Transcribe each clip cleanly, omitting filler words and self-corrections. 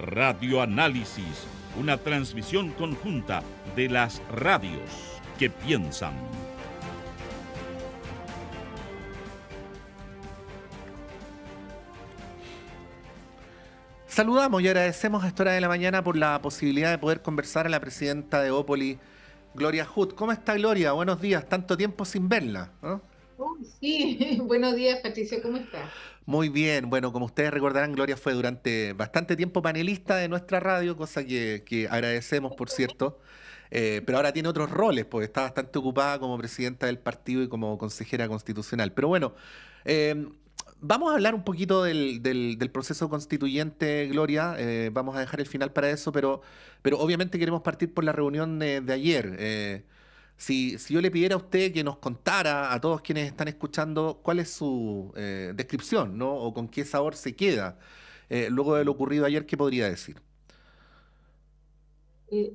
Radioanálisis, una transmisión conjunta de las radios que piensan. Saludamos y agradecemos a esta hora de la mañana por la posibilidad de poder conversar a la presidenta de Opoli, Gloria Hood. ¿Cómo está, Gloria? Buenos días. Tanto tiempo sin verla, ¿no? Sí, buenos días, Patricia, ¿cómo estás? Muy bien. Bueno, como ustedes recordarán, Gloria fue durante bastante tiempo panelista de nuestra radio, cosa que agradecemos, por cierto. Pero ahora tiene otros roles, porque está bastante ocupada como presidenta del partido y como consejera constitucional. Pero bueno, eh, vamos a hablar un poquito del proceso constituyente, Gloria. Vamos a dejar el final para eso, pero obviamente queremos partir por la reunión de ayer. Si yo le pidiera a usted que nos contara a todos quienes están escuchando cuál es su descripción, ¿no? O con qué sabor se queda luego de lo ocurrido ayer, ¿qué podría decir? Eh,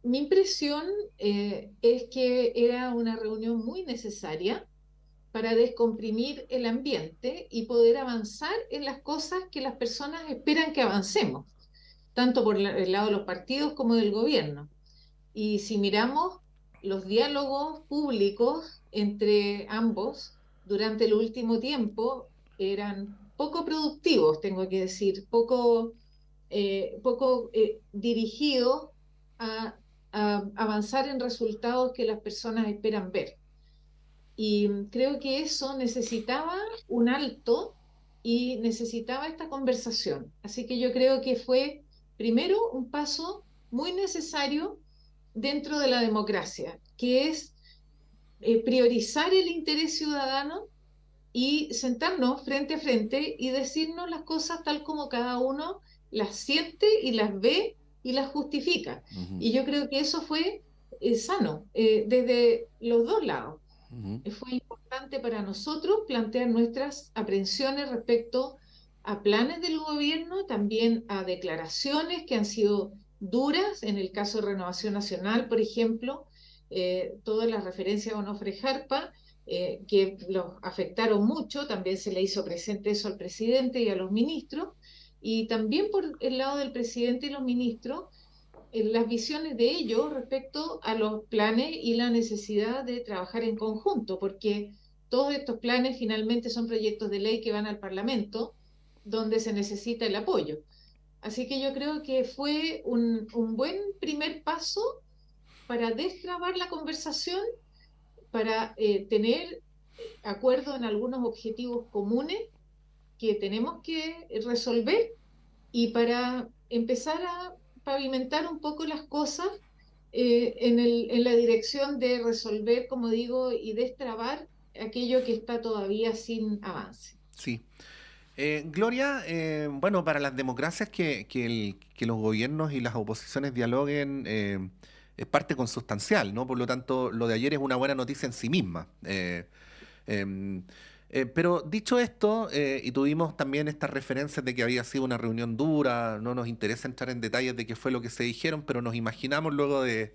Mi impresión es que era una reunión muy necesaria para descomprimir el ambiente y poder avanzar en las cosas que las personas esperan que avancemos, tanto por el lado de los partidos como del gobierno. Y si miramos los diálogos públicos entre ambos durante el último tiempo, eran poco productivos, tengo que decir, poco dirigidos a, a avanzar en resultados que las personas esperan ver. Y creo que eso necesitaba un alto y necesitaba esta conversación. Así que yo creo que fue primero un paso muy necesario dentro de la democracia, que es priorizar el interés ciudadano y sentarnos frente a frente y decirnos las cosas tal como cada uno las siente y las ve y las justifica. Ujú, Y yo creo que eso fue sano desde los dos lados. ujú. Fue importante para nosotros plantear nuestras aprensiones respecto a planes del gobierno, también a declaraciones que han sido duras, en el caso de Renovación Nacional, por ejemplo, todas las referencias a Onofre Jarpa, que los afectaron mucho, también se le hizo presente eso al presidente y a los ministros, y también por el lado del presidente y los ministros, las visiones de ellos respecto a los planes y la necesidad de trabajar en conjunto, porque todos estos planes finalmente son proyectos de ley que van al Parlamento, donde se necesita el apoyo. Así que yo creo que fue un buen primer paso para destrabar la conversación, para tener acuerdo en algunos objetivos comunes que tenemos que resolver y para empezar a pavimentar un poco las cosas en la dirección de resolver, como digo, y destrabar aquello que está todavía sin avance. Sí. Gloria, bueno, para las democracias que los gobiernos y las oposiciones dialoguen es parte consustancial, ¿no? Por lo tanto, lo de ayer es una buena noticia en sí misma. Em, pero dicho esto, y tuvimos también estas referencias de que había sido una reunión dura, no nos interesa entrar en detalles de qué fue lo que se dijeron, pero nos imaginamos luego de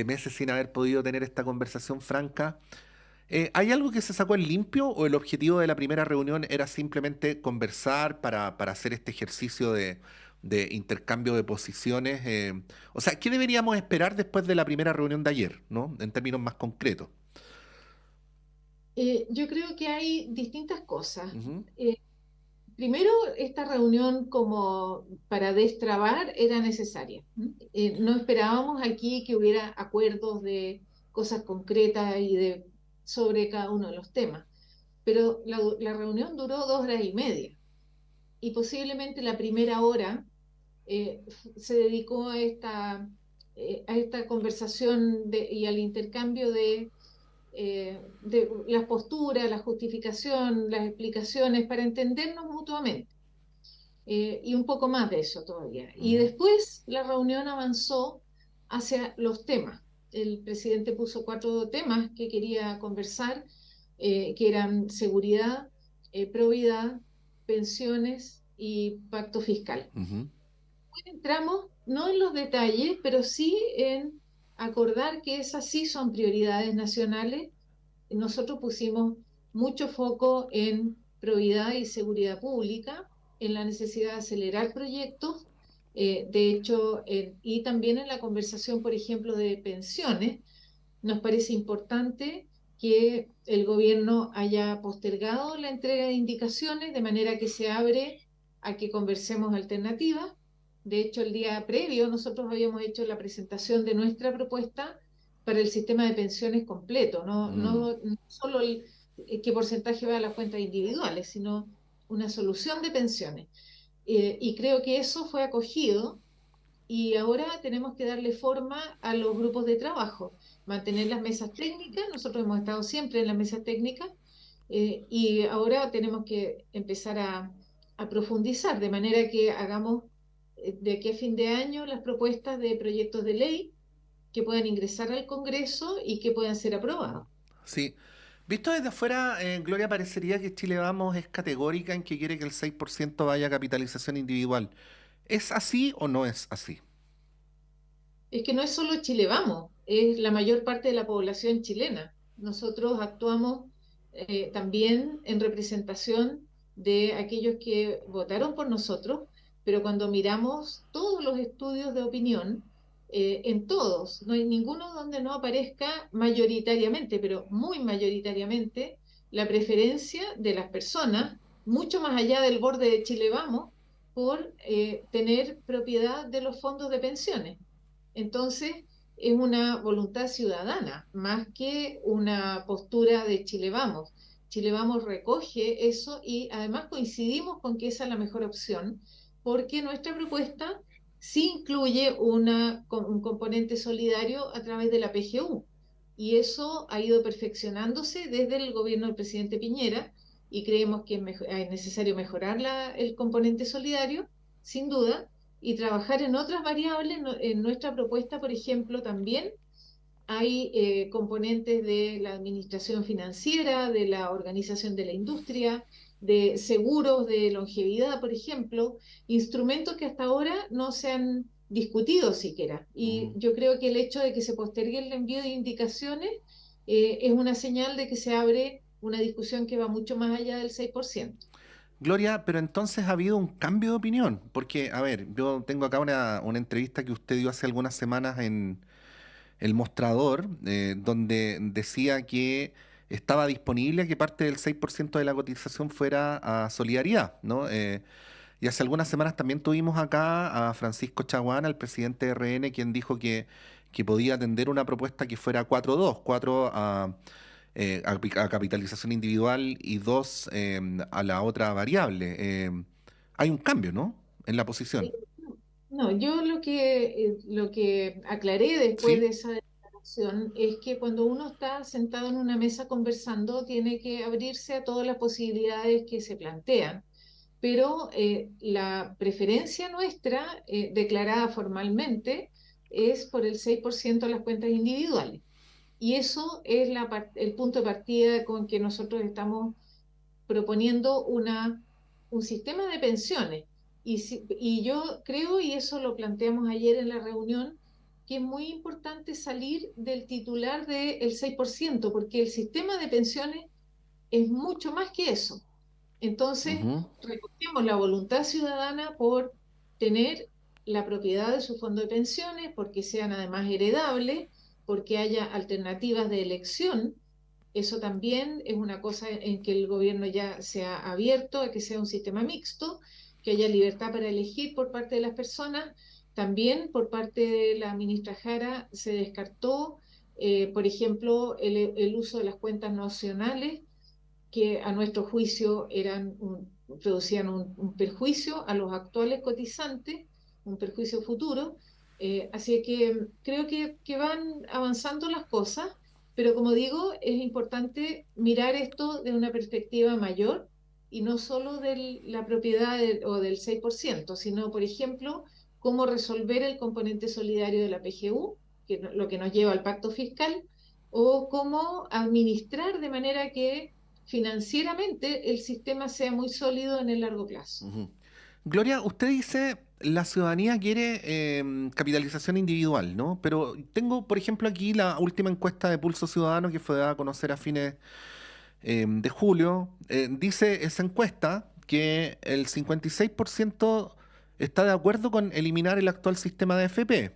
meses sin haber podido tener esta conversación franca. ¿Hay algo que se sacó en limpio o el objetivo de la primera reunión era simplemente conversar para hacer este ejercicio de intercambio de posiciones? O sea, ¿qué deberíamos esperar después de la primera reunión de ayer, ¿no? En términos más concretos. Yo creo que hay distintas cosas. Ujú, Eh, Primero, esta reunión como para destrabar era necesaria. No esperábamos aquí que hubiera acuerdos de cosas concretas y sobre cada uno de los temas, pero la reunión duró 2 horas y media y posiblemente la primera hora se dedicó a esta conversación y al intercambio de las posturas, la justificación, las explicaciones para entendernos mutuamente y un poco más de eso todavía. Y ujú, después la reunión avanzó hacia los temas. El presidente puso 4 temas que quería conversar, que eran seguridad, probidad, pensiones y pacto fiscal. ujú, Entramos no en los detalles, pero sí en acordar que esas sí son prioridades nacionales. Nosotros pusimos mucho foco en probidad y seguridad pública, en la necesidad de acelerar proyectos De hecho, y también en la conversación, por ejemplo, de pensiones, nos parece importante que el gobierno haya postergado la entrega de indicaciones de manera que se abre a que conversemos alternativas. De hecho, el día previo nosotros habíamos hecho la presentación de nuestra propuesta para el sistema de pensiones completo, Mm. no solo qué porcentaje va a las cuentas individuales, sino una solución de pensiones. Y creo que eso fue acogido y ahora tenemos que darle forma a los grupos de trabajo, mantener las mesas técnicas, nosotros hemos estado siempre en las mesas técnicas, y ahora tenemos que empezar a profundizar, de manera que hagamos de aquí a fin de año las propuestas de proyectos de ley que puedan ingresar al Congreso y que puedan ser aprobados. Sí. Visto desde afuera, Gloria, parecería que Chile Vamos es categórica en que quiere que el 6% vaya a capitalización individual. ¿Es así o no es así? Es que no es solo Chile Vamos, es la mayor parte de la población chilena. Nosotros actuamos también en representación de aquellos que votaron por nosotros, pero cuando miramos todos los estudios de opinión, en todos, no hay ninguno donde no aparezca mayoritariamente, pero muy mayoritariamente, la preferencia de las personas, mucho más allá del borde de Chile Vamos, por tener propiedad de los fondos de pensiones. Entonces, es una voluntad ciudadana, más que una postura de Chile Vamos. Chile Vamos recoge eso y además coincidimos con que esa es la mejor opción, porque nuestra propuesta sí incluye un componente solidario a través de la PGU. Y eso ha ido perfeccionándose desde el gobierno del presidente Piñera y creemos que es necesario mejorar el componente solidario, sin duda, y trabajar en otras variables. En nuestra propuesta, por ejemplo, también hay componentes de la administración financiera, de la organización de la industria, de seguros de longevidad, por ejemplo, instrumentos que hasta ahora no se han discutido siquiera. Y Ujú. yo creo que el hecho de que se postergue el envío de indicaciones es una señal de que se abre una discusión que va mucho más allá del 6%. Gloria, pero entonces ha habido un cambio de opinión, porque, a ver, yo tengo acá una entrevista que usted dio hace algunas semanas en El Mostrador, donde decía que estaba disponible a que parte del 6% de la cotización fuera a solidaridad, ¿no? Y hace algunas semanas también tuvimos acá a Francisco Chaguán, el presidente de RN, quien dijo que podía atender una propuesta que fuera 4-2, 4 a capitalización individual y 2 a la otra variable. Hay un cambio, ¿no? En la posición. No, yo lo que aclaré después de ¿Sí? esa declaración es que cuando uno está sentado en una mesa conversando, tiene que abrirse a todas las posibilidades que se plantean. Pero la preferencia nuestra, declarada formalmente, es por el 6% de las cuentas individuales. Y eso es el punto de partida con que nosotros estamos proponiendo un sistema de pensiones. Y yo creo, y eso lo planteamos ayer en la reunión, que es muy importante salir del titular del 6%, porque el sistema de pensiones es mucho más que eso. Entonces, Ujú. recogemos la voluntad ciudadana por tener la propiedad de su fondo de pensiones, porque sean además heredables, porque haya alternativas de elección. Eso también es una cosa en que el gobierno ya se ha abierto a que sea un sistema mixto, que haya libertad para elegir por parte de las personas. También por parte de la ministra Jara se descartó, por ejemplo, el uso de las cuentas nacionales, que a nuestro juicio producían un perjuicio a los actuales cotizantes, un perjuicio futuro. Así que creo que van avanzando las cosas, pero como digo, es importante mirar esto de una perspectiva mayor y no solo de la propiedad o del 6%, sino, por ejemplo, cómo resolver el componente solidario de la PGU, lo que nos lleva al pacto fiscal, o cómo administrar de manera que financieramente el sistema sea muy sólido en el largo plazo. Ujú. Gloria, usted dice la ciudadanía quiere capitalización individual, ¿no? Pero tengo, por ejemplo, aquí la última encuesta de Pulso Ciudadano que fue dada a conocer a fines de julio. Dice esa encuesta que el 56% está de acuerdo con eliminar el actual sistema de AFP.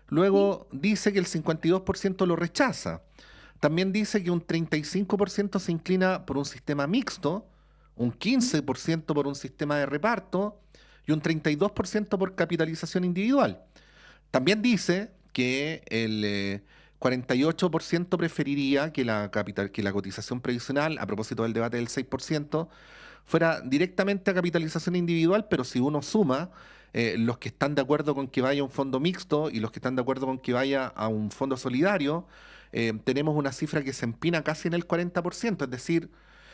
Sí. Luego dice que el 52% lo rechaza. También dice que un 35% se inclina por un sistema mixto, un 15% por un sistema de reparto y un 32% por capitalización individual. También dice que el 48% preferiría que que la cotización previsional, a propósito del debate del 6%, fuera directamente a capitalización individual, pero si uno suma los que están de acuerdo con que vaya a un fondo mixto y los que están de acuerdo con que vaya a un fondo solidario, tenemos una cifra que se empina casi en el 40%, es decir,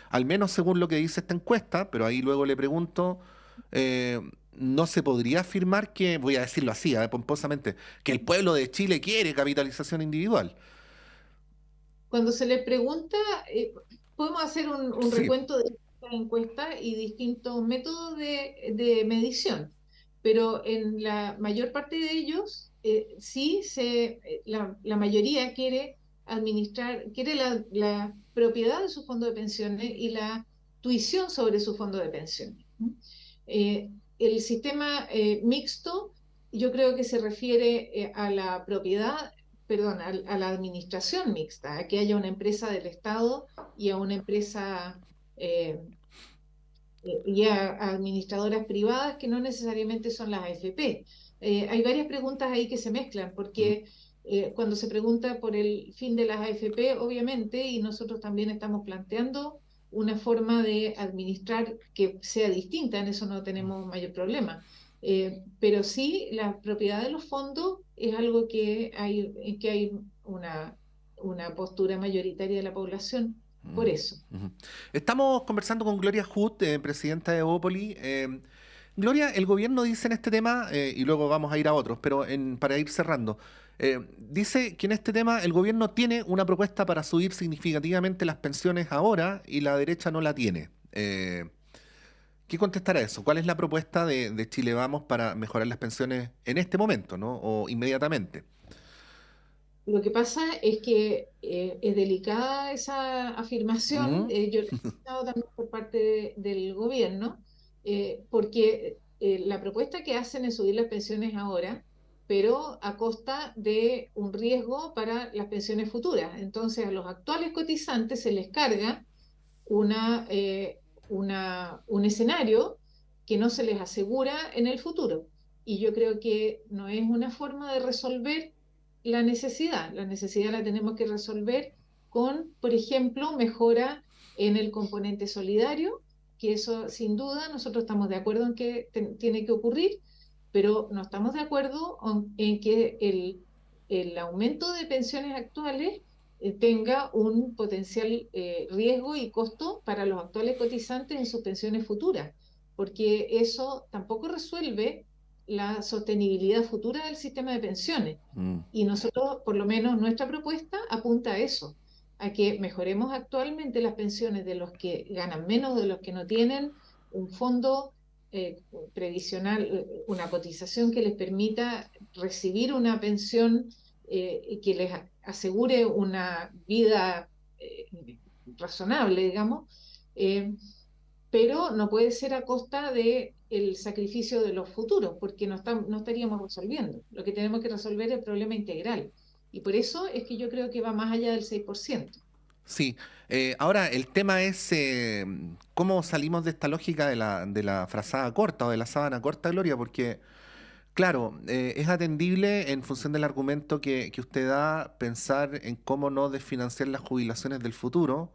al menos según lo que dice esta encuesta, pero ahí luego le pregunto, eh, no se podría afirmar que, voy a decirlo así, pomposamente, que el pueblo de Chile quiere capitalización individual. Cuando se le pregunta, podemos hacer un Sí. recuento de esta encuesta y distintos métodos de medición, pero en la mayor parte de ellos, sí, la mayoría quiere administrar, quiere la propiedad de su fondo de pensiones y la tuición sobre su fondo de pensiones. ¿Mm? Eh, el sistema mixto, yo creo que se refiere a la propiedad, perdón, a la administración mixta, a que haya una empresa del Estado y a una empresa y a administradoras privadas que no necesariamente son las AFP. Hay varias preguntas ahí que se mezclan, Mm, porque cuando se pregunta por el fin de las AFP, obviamente, y nosotros también estamos planteando una forma de administrar que sea distinta, en eso no tenemos mayor problema. Pero sí, la propiedad de los fondos es algo en que hay una postura mayoritaria de la población por mm, eso. ujú. Estamos conversando con Gloria Hood, presidenta de Evópoli. Gloria, el gobierno dice en este tema, y luego vamos a ir a otros, pero para ir cerrando, dice que en este tema el gobierno tiene una propuesta para subir significativamente las pensiones ahora y la derecha no la tiene. ¿Qué contestará eso? ¿Cuál es la propuesta de Chile Vamos para mejorar las pensiones en este momento, ¿no? O inmediatamente. Lo que pasa es que es delicada esa afirmación. Ujú, Yo la he escuchado también por parte del gobierno, porque la propuesta que hacen es subir las pensiones ahora, pero a costa de un riesgo para las pensiones futuras. Entonces, a los actuales cotizantes se les carga una, eh, un escenario que no se les asegura en el futuro. Y yo creo que no es una forma de resolver la necesidad. La necesidad la tenemos que resolver con, por ejemplo, mejora en el componente solidario, que eso sin duda nosotros estamos de acuerdo en que tiene que ocurrir, pero no estamos de acuerdo en que el aumento de pensiones actuales tenga un potencial riesgo y costo para los actuales cotizantes en sus pensiones futuras, porque eso tampoco resuelve la sostenibilidad futura del sistema de pensiones. mm, Y nosotros, por lo menos nuestra propuesta, apunta a eso, a que mejoremos actualmente las pensiones de los que ganan menos, de los que no tienen un fondo previsional, una cotización que les permita recibir una pensión que les asegure una vida eh, razonable, digamos, eh, pero no puede ser a costa de el sacrificio de los futuros, porque no estaríamos resolviendo. Lo que tenemos que resolver es el problema integral. Y por eso es que yo creo que va más allá del 6%. sí. Ahora, el tema es cómo salimos de esta lógica de la frazada corta o de la sábana corta, Gloria, porque, claro, es atendible en función del argumento que usted da pensar en cómo no desfinanciar las jubilaciones del futuro,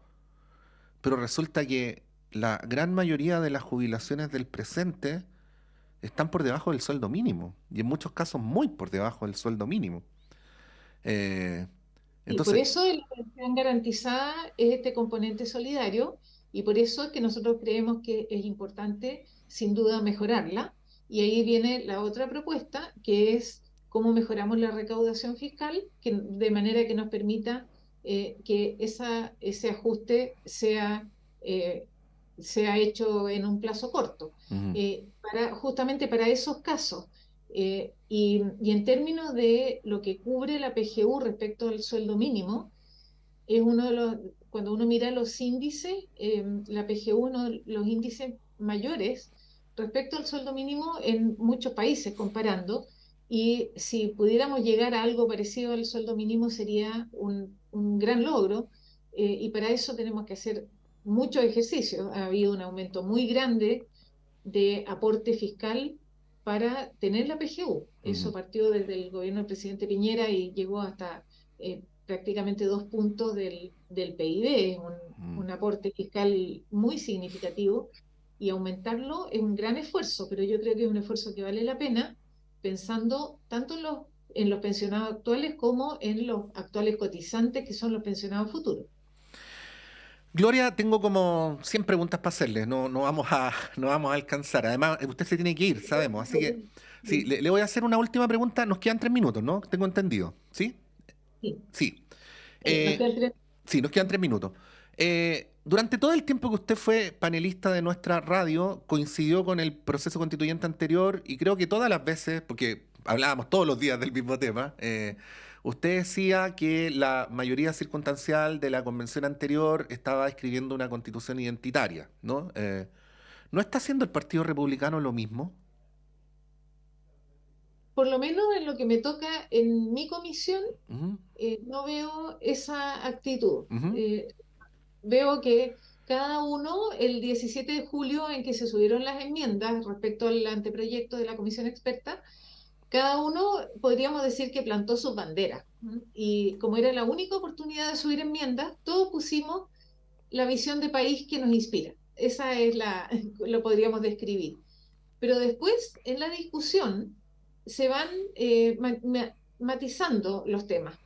pero resulta que la gran mayoría de las jubilaciones del presente están por debajo del sueldo mínimo y en muchos casos muy por debajo del sueldo mínimo. Eh, Y por entonces, eso la pensión garantizada es este componente solidario y por eso es que nosotros creemos que es importante, sin duda, mejorarla. Y ahí viene la otra propuesta, que es cómo mejoramos la recaudación fiscal, de manera que nos permita que ese ajuste eh, sea hecho en un plazo corto, ujú, justamente para esos casos. Y en términos de lo que cubre la PGU respecto al sueldo mínimo, es uno de los, cuando uno mira los índices, la PGU, uno de los índices mayores respecto al sueldo mínimo en muchos países comparando, y si pudiéramos llegar a algo parecido al sueldo mínimo sería un gran logro, y para eso tenemos que hacer muchos ejercicios. Ha habido un aumento muy grande de aporte fiscal para tener la PGU. Eso partió desde el gobierno del presidente Piñera y llegó hasta prácticamente 2 puntos del PIB. Es un aporte fiscal muy significativo, y aumentarlo es un gran esfuerzo, pero yo creo que es un esfuerzo que vale la pena, pensando tanto en los pensionados actuales como en los actuales cotizantes, que son los pensionados futuros. Gloria, tengo como 100 preguntas para hacerle, no vamos a alcanzar. Además, usted se tiene que ir, sabemos. Así que, sí, le voy a hacer una última pregunta. Nos quedan 3 minutos, ¿no? Tengo entendido. ¿Sí? Sí, Sí. nos quedan 3. Sí, nos quedan 3 minutos. Durante todo el tiempo que usted fue panelista de nuestra radio, coincidió con el proceso constituyente anterior y creo que todas las veces, porque hablábamos todos los días del mismo tema, usted decía que la mayoría circunstancial de la convención anterior estaba escribiendo una constitución identitaria, ¿no? ¿No está haciendo el Partido Republicano lo mismo? Por lo menos en lo que me toca en mi comisión, Ujú, no veo esa actitud. ujú, Veo que cada uno, el 17 de julio en que se subieron las enmiendas respecto al anteproyecto de la comisión experta, cada uno podríamos decir que plantó sus banderas. Y como era la única oportunidad de subir enmiendas, todos pusimos la visión de país que nos inspira. Esa es lo podríamos describir. Pero después, en la discusión, se van matizando los temas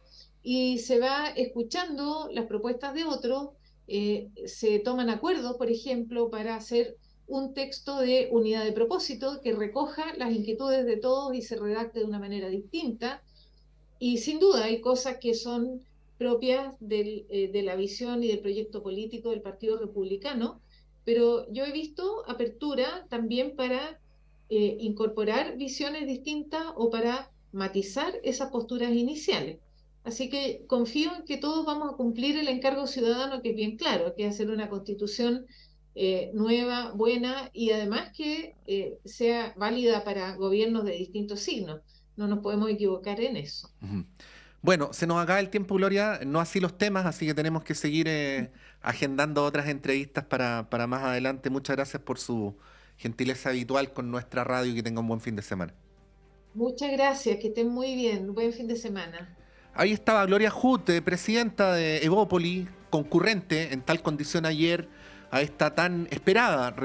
y se va escuchando las propuestas de otros, se toman acuerdos, por ejemplo, para hacer un texto de unidad de propósito que recoja las inquietudes de todos y se redacte de una manera distinta. Y sin duda hay cosas que son propias de la visión y del proyecto político del Partido Republicano, pero yo he visto apertura también para incorporar visiones distintas o para matizar esas posturas iniciales. Así que confío en que todos vamos a cumplir el encargo ciudadano, que es bien claro, que es hacer una constitución nueva, buena, y además que sea válida para gobiernos de distintos signos. No nos podemos equivocar en eso. ujú. Bueno, se nos acaba el tiempo, Gloria, no así los temas, así que tenemos que seguir agendando otras entrevistas para más adelante. Muchas gracias por su gentileza habitual con nuestra radio y que tenga un buen fin de semana. Muchas gracias, que estén muy bien. Buen fin de semana. Ahí estaba Gloria Hood, presidenta de Evópoli, concurrente en tal condición ayer a esta tan esperada